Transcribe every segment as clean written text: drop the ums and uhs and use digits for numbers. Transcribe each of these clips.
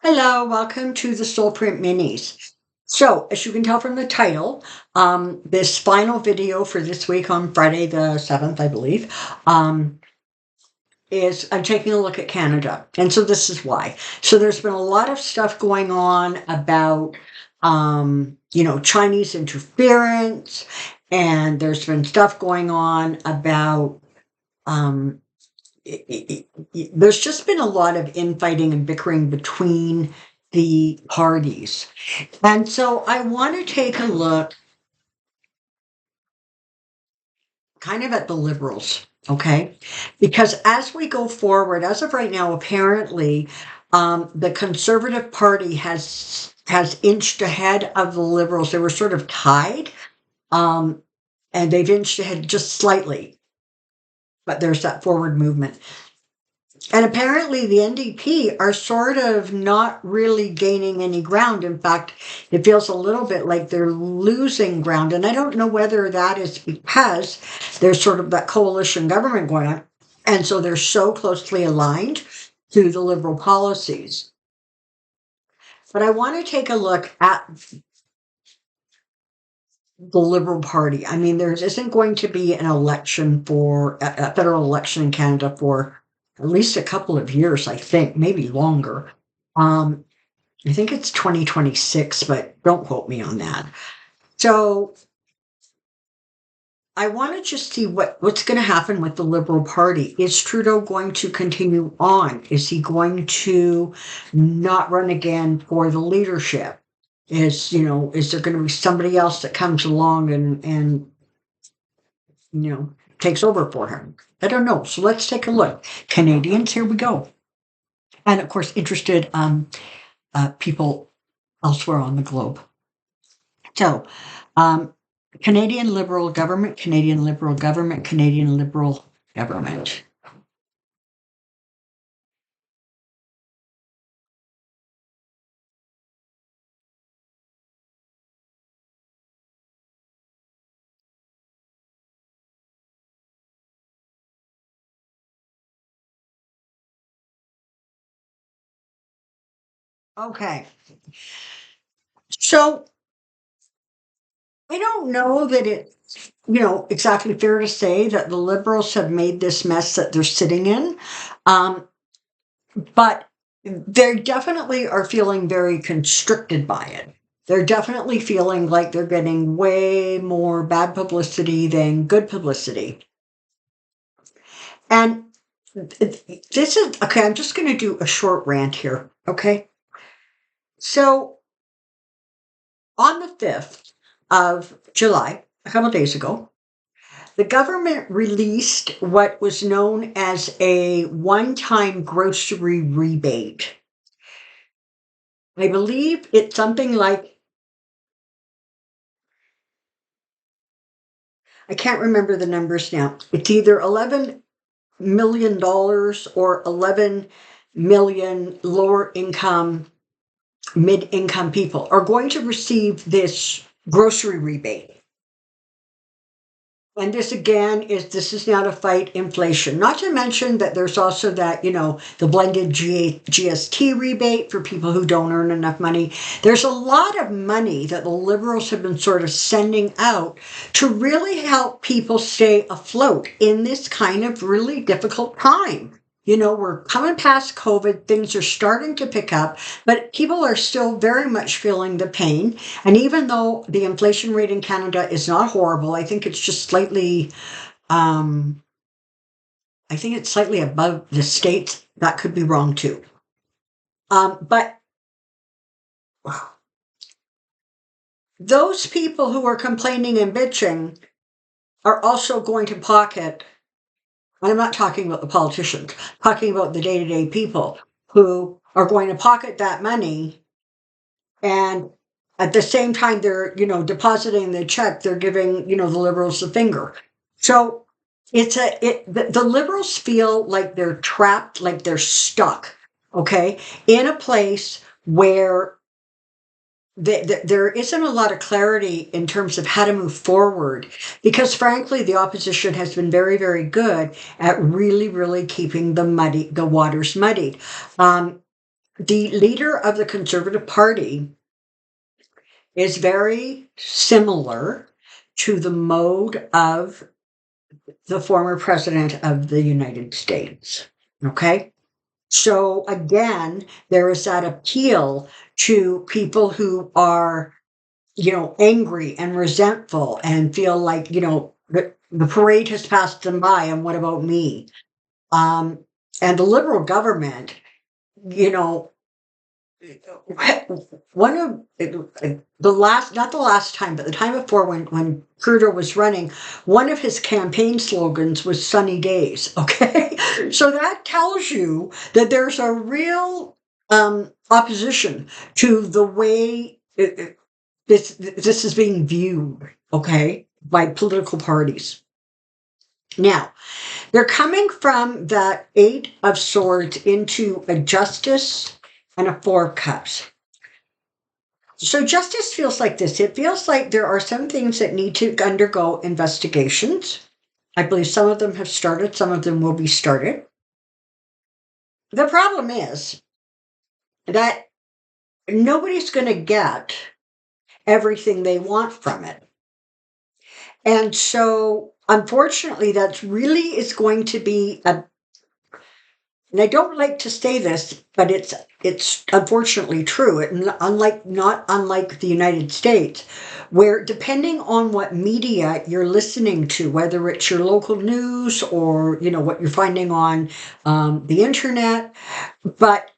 Hello, welcome to the Soulprint Minis. So, as you can tell from the title, this final video for this week on Friday the 7th, I believe, is I'm taking a look at Canada. And so this is why. So there's been a lot of stuff going on about, Chinese interference, and there's been stuff going on about, um, there's just been a lot of infighting and bickering between the parties. And so I want to take a look kind of at the liberals, okay? Because as we go forward, as of right now, apparently, the Conservative Party has inched ahead of the liberals. They were sort of tied, um, and they've inched ahead just slightly. But there's that forward movement. And apparently the NDP are sort of not really gaining any ground. In fact, it feels a little bit like they're losing ground. And I don't know whether that is because there's sort of that coalition government going on. And so they're so closely aligned to the liberal policies. But I want to take a look at the Liberal Party. I mean, there isn't going to be an election for a federal election in Canada for at least a couple of years, I think, maybe longer. Um, I think it's 2026, but don't quote me on that. So I want to just see what's going to happen with the Liberal Party. Is Trudeau going to continue on? Is he going to not run again for the leadership? Is there going to be somebody else that comes along and takes over for him? I don't know. So let's take a look. Canadians, here we go. And of course, interested people elsewhere on the globe. So, Canadian Liberal government, Canadian Liberal government, Canadian Liberal government. Okay. So I don't know that it's, exactly fair to say that the Liberals have made this mess that they're sitting in. Um, but they definitely are feeling very constricted by it. They're definitely feeling like they're getting way more bad publicity than good publicity. And this is okay. I'm just going to do a short rant here. Okay. So on the 5th of July, a couple of days ago, the government released what was known as a one-time grocery rebate. I believe it's something like, I can't remember the numbers now. It's either $11 million or 11 million lower income, mid income people are going to receive this grocery rebate. And this is now to fight inflation. Not to mention that there's also that, the blended GST rebate for people who don't earn enough money. There's a lot of money that the Liberals have been sort of sending out to really help people stay afloat in this kind of really difficult time. We're coming past COVID, things are starting to pick up, but people are still very much feeling the pain. And even though the inflation rate in Canada is not horrible, I think it's just slightly, I think it's slightly above the States. That could be wrong too. But those people who are complaining and bitching are also going to pocket. I'm not talking about the politicians, I'm talking about the day-to-day people who are going to pocket that money, and at the same time they're, depositing the check, they're giving, the Liberals the finger. So the Liberals feel like they're trapped, like they're stuck, okay, in a place where there isn't a lot of clarity in terms of how to move forward, because frankly the opposition has been very, very good at really, really keeping the waters muddied. the leader of the Conservative Party is very similar to the mode of the former president of the United States. Okay? So again, there is that appeal to people who are, angry and resentful and feel like, the parade has passed them by and what about me? Um, and the Liberal government, you know, one of the last, not the last time, but the time before when Trudeau was running, one of his campaign slogans was sunny days. Okay. So that tells you that there's a real opposition to the way this is being viewed, okay, by political parties. Now, they're coming from that Eight of Swords into a Justice and a Four of Cups. So justice feels like this. It feels like there are some things that need to undergo investigations. I believe some of them have started, some of them will be started. The problem is that nobody's going to get everything they want from it. And so, unfortunately, that's really is going to be and I don't like to say this, but it's unfortunately true. Not unlike the United States, where depending on what media you're listening to, whether it's your local news or what you're finding on the internet, but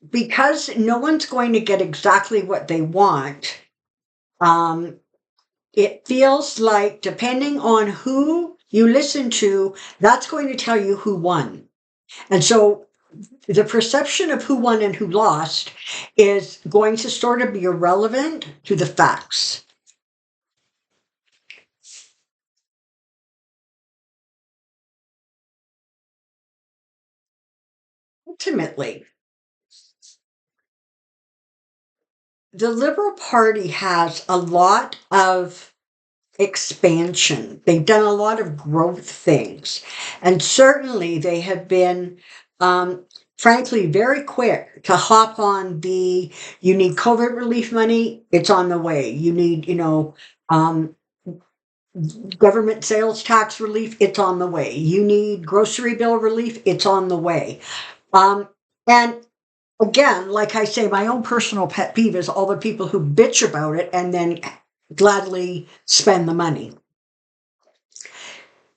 because no one's going to get exactly what they want, it feels like depending on who you listen to, that's going to tell you who won. And so the perception of who won and who lost is going to sort of be irrelevant to the facts. Ultimately, the Liberal Party has a lot of expansion. They've done a lot of growth things. And certainly they have been, frankly, very quick to hop on you need COVID relief money, it's on the way. You need, government sales tax relief, it's on the way. You need grocery bill relief, it's on the way. And again, like I say, my own personal pet peeve is all the people who bitch about it and then gladly spend the money.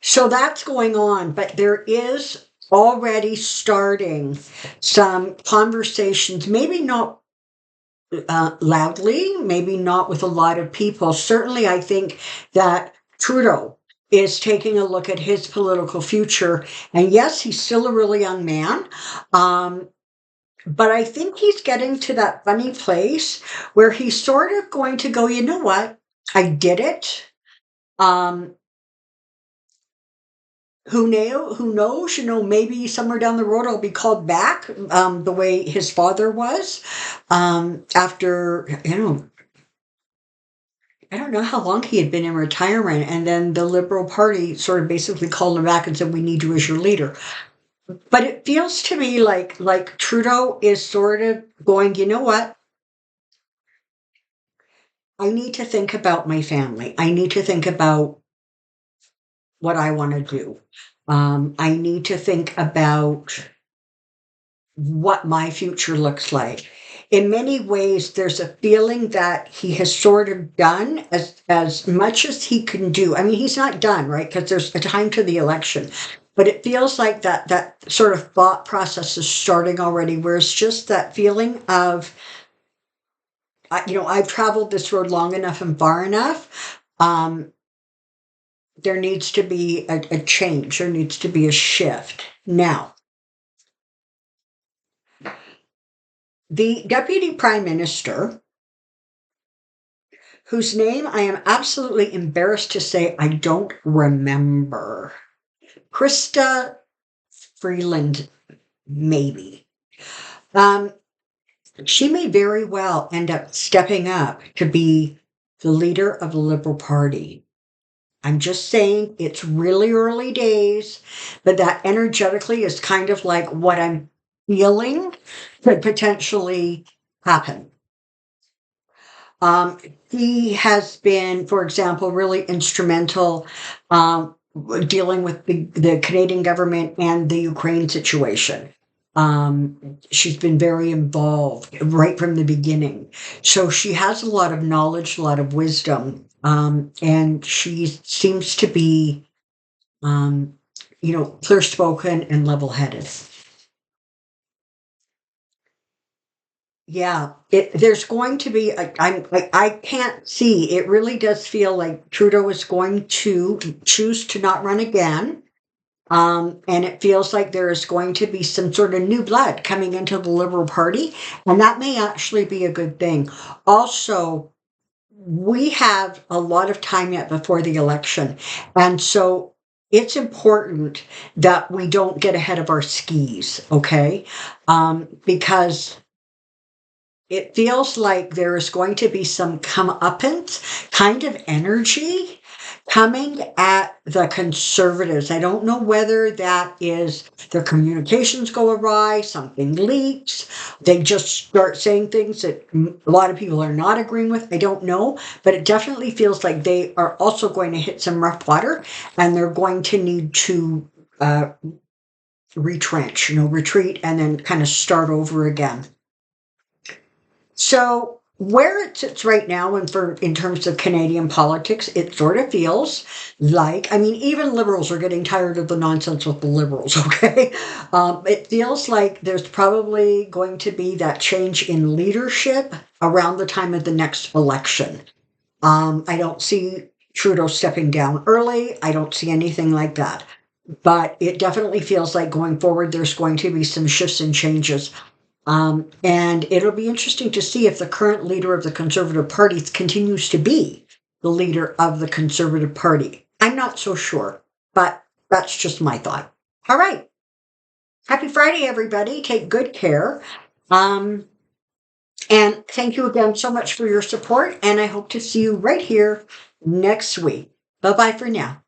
So that's going on, but there is already starting some conversations, maybe not loudly, maybe not with a lot of people. Certainly, I think that Trudeau is taking a look at his political future. And yes, he's still a really young man. But I think he's getting to that funny place where he's sort of going to go, you know what? I did it. Who knows, maybe somewhere down the road I'll be called back, the way his father was, after, I don't know how long he had been in retirement, and then the Liberal Party sort of basically called him back and said, we need you as your leader. But it feels to me like Trudeau is sort of going, you know what? I need to think about my family. I need to think about what I want to do. I need to think about what my future looks like. In many ways, there's a feeling that he has sort of done as much as he can do. I mean, he's not done, right? Because there's a time to the election. But it feels like that sort of thought process is starting already, where it's just that feeling of, I've traveled this road long enough and far enough. There needs to be a change. There needs to be a shift. Now, the Deputy Prime Minister, whose name I am absolutely embarrassed to say I don't remember, Krista Freeland, maybe. She may very well end up stepping up to be the leader of the Liberal Party. I'm just saying it's really early days, but that energetically is kind of like what I'm feeling could potentially happen. He has been, for example, really instrumental dealing with the Canadian government and the Ukraine situation. She's been very involved right from the beginning. So she has a lot of knowledge, a lot of wisdom, and she seems to be, um, clear spoken and level headed. Yeah, there's going to be I can't see. It really does feel like Trudeau is going to choose to not run again. And it feels like there is going to be some sort of new blood coming into the Liberal Party, and that may actually be a good thing. Also, we have a lot of time yet before the election, and so it's important that we don't get ahead of our skis, okay? Because it feels like there is going to be some comeuppance kind of energy coming at the conservatives. I don't know whether that is their communications go awry, something leaks, they just start saying things that a lot of people are not agreeing with. I don't know, but it definitely feels like they are also going to hit some rough water, and they're going to need to retrench, retreat, and then kind of start over again. So where it sits right now, and in terms of Canadian politics, it sort of feels like, I mean, even Liberals are getting tired of the nonsense with the Liberals. Okay, it feels like there's probably going to be that change in leadership around the time of the next election. I don't see Trudeau stepping down early. I don't see anything like that. But it definitely feels like going forward, there's going to be some shifts and changes. And it'll be interesting to see if the current leader of the Conservative Party continues to be the leader of the Conservative Party. I'm not so sure, but that's just my thought. All right. Happy Friday, everybody. Take good care. And thank you again so much for your support. And I hope to see you right here next week. Bye bye for now.